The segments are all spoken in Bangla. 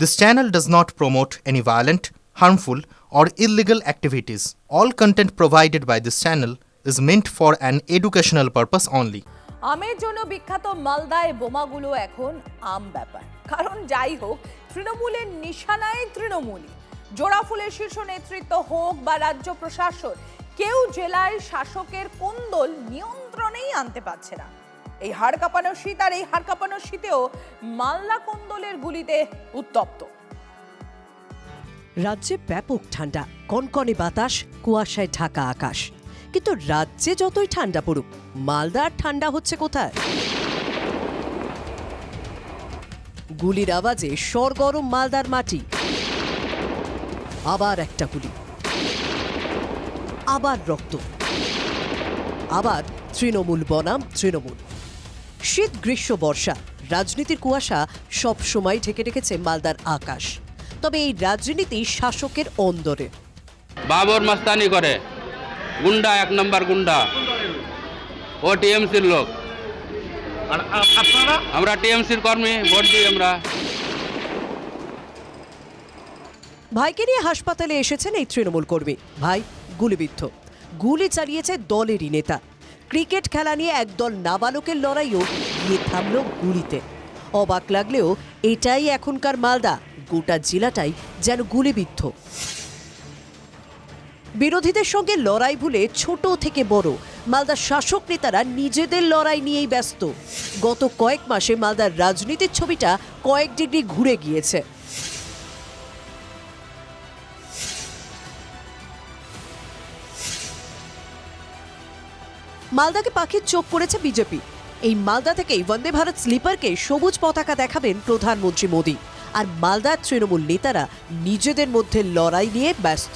This channel does not promote any violent, harmful, or illegal activities. All content provided by this channel is meant for an educational purpose only. আমের জন্য বিখ্যাত মালদায় বোমাগুলো এখন আম ব্যাপার। কারণ যাই হোক, তৃণমূলের নিশানায় তৃণমূলই। জোড়াফুলের শীর্ষ নেতৃত্ব হোক বা রাজ্য প্রশাসন, কেউ জেলায় শাসকের কোন্দল নিয়ন্ত্রণেই আনতে পারছে না। এই হাড় কাঁপানো শীত আর এই হাড় কাঁপানো শীতেও মালদা কোন্দলের গুলিতে উত্তপ্ত। রাজ্যে ব্যাপক ঠান্ডা, কনকনে বাতাস, কুয়াশায় ঢাকা আকাশ। কিন্তু রাজ্যে যতই ঠান্ডা পড়ুক, মালদার ঠান্ডা হচ্ছে কোথায়? গুলির আওয়াজে সরগরম মালদার মাটি। আবার একটা গুলি, আবার রক্ত, আবার তৃণমূল বনাম তৃণমূল। শীত, গ্রীষ্ম, বর্ষা, রাজনীতির কুয়াশা সব সময় ঢেকে রেখেছে মালদার আকাশ। তবে এই রাজনীতি শাসকের অন্দরে। বাবর মাস্তানি করে, গুন্ডা, এক নম্বর গুন্ডা। ও টিএমসির লোক, আর আপনারা? আমরা টিএমসির কর্মী, ভোট দিই আমরা। ভাইকে নিয়ে হাসপাতালে এসেছেন এই তৃণমূল কর্মী। ভাই গুলিবিদ্ধ। গুলি চালিয়েছে দলেরই নেতা। ক্রিকেট খেলা নিয়ে একদল নাবালকের লড়াইও গিয়ে থামল গুলিতে। অবাক লাগলেও এটাই এখনকার মালদা। গোটা জেলাটাই যেন গুলিবিদ্ধ। বিরোধীদের সঙ্গে লড়াই ভুলে ছোট থেকে বড় মালদার শাসক নেতারা নিজেদের লড়াই নিয়েই ব্যস্ত। গত কয়েক মাসে মালদার রাজনীতির ছবিটা কয়েক ডিগ্রি ঘুরে গিয়েছে। মালদাকে পাখির চোখ করেছে বিজেপি। এই মালদা থেকেই বন্দে ভারত স্লিপারকে সবুজ পতাকা দেখাবেন প্রধানমন্ত্রী মোদী। আর মালদার তৃণমূল নেতারা নিজেদের মধ্যে লড়াই নিয়ে ব্যস্ত।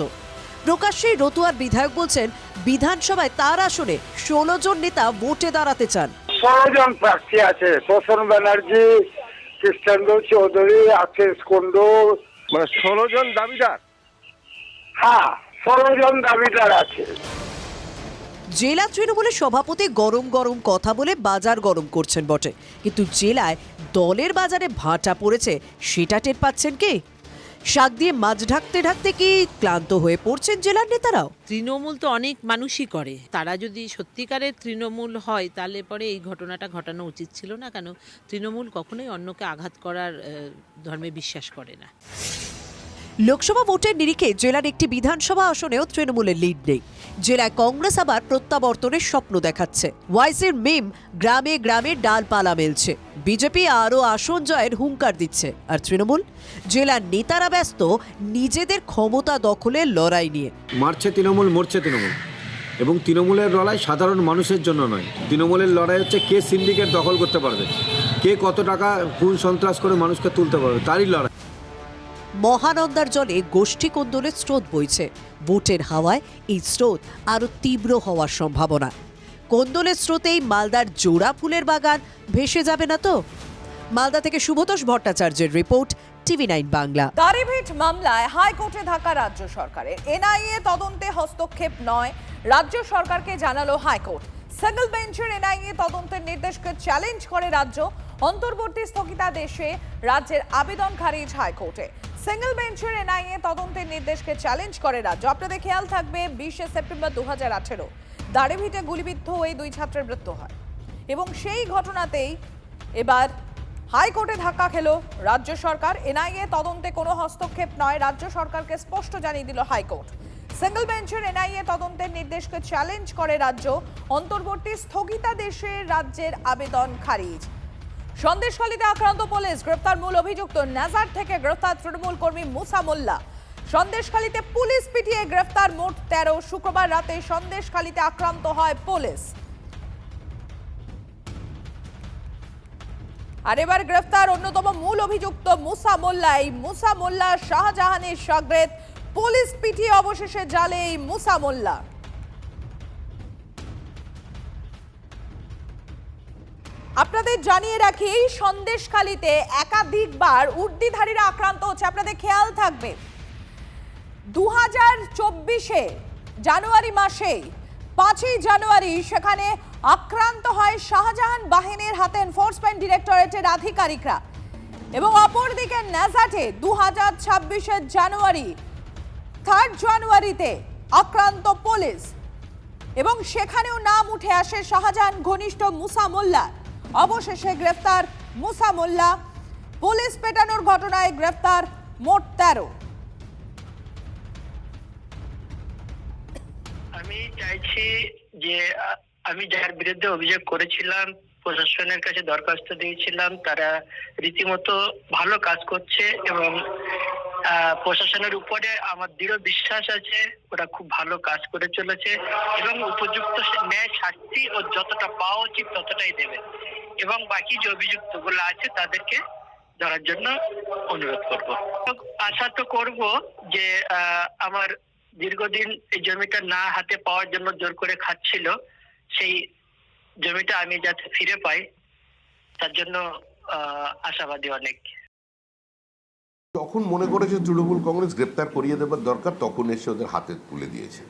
প্রকাশ্যে রতুয়ার বিধায়ক বলছেন, বিধানসভায় তার আসনে 16 জন নেতা ভোটে দাঁড়াতে চান। 16 জন প্রার্থী আছে। প্রসন্ন ব্যানার্জি, কৃষ্ণেন্দু চৌধুরী, আশিস কুন্ডু, মানে 16 জন দাবিদার। হ্যাঁ, 16 জন দাবিদার আছে। জেলা তৃণমূলের সভাপতি গরম গরম কথা বলে বাজার গরম করছেন বটে, কিন্তু জেলায় দলের বাজারে ভাটা পড়েছে সেটা টের পাচ্ছেন কে? শাক দিয়ে মাছ ঢাকতে ঢাকতে কি ক্লান্ত হয়ে পড়ছেন জেলার নেতারাও? তৃণমূল তো অনেক মানুষই করে। তারা যদি সত্যিকারের তৃণমূল হয় তাহলে পরে এই ঘটনাটা ঘটানো উচিত ছিল না। কেন, তৃণমূল কখনোই অন্যকে আঘাত করার ধর্মে বিশ্বাস করে না। লোকসভা ভোটের নিরিখে জেলার একটি বিধানসভা আসনেও তৃণমূলের লিড নেই। জেলায় কংগ্রেস আবার প্রত্যাবর্তনের স্বপ্ন দেখাচ্ছে। ওয়াইসির মিম গ্রামে গ্রামে ডালপালা মেলছে। বিজেপি আরও আসন জয়ের হুঙ্কার দিচ্ছে। আর তৃণমূল জেলার নেতারা ব্যস্ত নিজেদের ক্ষমতা দখলের লড়াই নিয়ে। মারছে তৃণমূল, মরছে তৃণমূল। এবং তৃণমূলের লড়াই সাধারণ মানুষের জন্য নয়। তৃণমূলের লড়াই হচ্ছে কে সিন্ডিকেট দখল করতে পারবে, কে কত টাকা খুন সন্ত্রাস করে মানুষকে তুলতে পারবে, তারই লড়াই। মহানন্দার জলে গোষ্ঠী কোন্দলের স্রোত বইছে। ভোটের হাওয়ায় এই স্রোত আরও তীব্র হওয়ার সম্ভাবনা। কোন্দলের স্রোতেই মালদার জোড়া ফুলের বাগান ভেসে যাবে না তো? মালদা থেকে শুভতোষ ভট্টাচার্যের রিপোর্ট, TV9 বাংলা। দাড়িভিট মামলায় হাইকোর্টে থাকা রাজ্য সরকারের এনআইএ তদন্তে হস্তক্ষেপ নয়, রাজ্য সরকারকে জানালো হাইকোর্ট। সিঙ্গল বেঞ্চের এনআইএ তদন্তের নির্দেশকে চ্যালেঞ্জ করে রাজ্য। অন্তর্বর্তী স্থগিতাদেশে রাজ্যের আবেদন খারিজ হাইকোর্টে। সিঙ্গল বেঞ্চের এনআইএ তদন্তের নির্দেশকে চ্যালেঞ্জ করে রাজ্য। আপনাদের খেয়াল থাকবে, 20 সেপ্টেম্বর 2018 দাড়িভিটে গুলিবিদ্ধ হয়ে 2 ছাত্রের মৃত্যু হয় এবং সেই ঘটনাতেই এবার হাইকোর্টে ধাক্কা খেল রাজ্য সরকার। এনআইএ তদন্তে কোনো হস্তক্ষেপ নয়, রাজ্য সরকারকে স্পষ্ট জানিয়ে দিল হাইকোর্ট। সিঙ্গল বেঞ্চের এনআইএ তদন্তের নির্দেশকে চ্যালেঞ্জ করে রাজ্য। অন্তর্বর্তী স্থগিতাদেশে রাজ্যের আবেদন খারিজ। সন্দেশখালীতে আক্রান্ত পুলিশ, গ্রেফতার মূল অভিযুক্ত। নাজার থেকে গ্রেফতার তৃণমূল কর্মী মুসা মোল্লা। সন্দেশখালীতে পুলিশ পিটিয়ে গ্রেফতার মোট 13। শুক্রবার রাতে সন্দেশখালীতে আক্রান্ত হয় পুলিশ। আর এবার গ্রেফতার অন্যতম মূল অভিযুক্ত মুসা মোল্লা। এই মুসা মোল্লা শাহজাহানের শাগরেদ। পুলিশ পিটিয়ে অবশেষে জালে এই মুসা মোল্লা। আপনাদের জানিয়ে রাখি, সন্দেশখালীতে একাধিকবার উর্দিধারীরা আক্রান্ত হচ্ছে। আপনাদের খেয়াল থাকবে, 2024 জানুয়ারি মাসে 5ই জানুয়ারি সেখানে আক্রান্ত হয় শাহজাহান বাহিনীর হাতে এনফোর্সমেন্ট ডিরেক্টরেটের আধিকারিকরা। এবং অপরদিকে ন্যাজাটে 2026-এর জানুয়ারি 3 জানুয়ারিতে আক্রান্ত পুলিশ এবং সেখানেও নাম উঠে আসে শাহজাহান ঘনিষ্ঠ মুসা মোল্লা। অবশেষে গ্রেফতার মুসা মোল্লা। পুলিশ পেটানোর ঘটনায় গ্রেফতার মোট 13। আমি চাইছি যে আমি যার বিরুদ্ধে অভিযোগ করেছিলাম, প্রশাসনের কাছে দরখাস্ত দিয়েছিলাম, তারা রীতিমতো ভালো কাজ করছে এবং প্রশাসনের উপরে আমার দৃঢ় বিশ্বাস আছে ওরা খুব ভালো কাজ করে চলেছে এবং উপযুক্ত ন্যায় শাস্তি ও যতটা পাওয়া উচিত ততটাই দেবে এবং বাকি যে অভিযুক্তগুলো আছে তাদেরকে ধরার জন্য অনুরোধ করব। আশা তো করব যে আমার দীর্ঘদিন এই জমিটা না হাতে পাওয়ার জন্য জোর করে খাচ্ছিল, সেই জমিটা আমি যাতে ফিরে পাই তার জন্য আশাবাদী অনেক। তখন মনে করেছে তৃণমূল কংগ্রেস গ্রেপ্তার করিয়ে দেবার দরকার, তখন এসে ওদের হাতে তুলে দিয়েছে।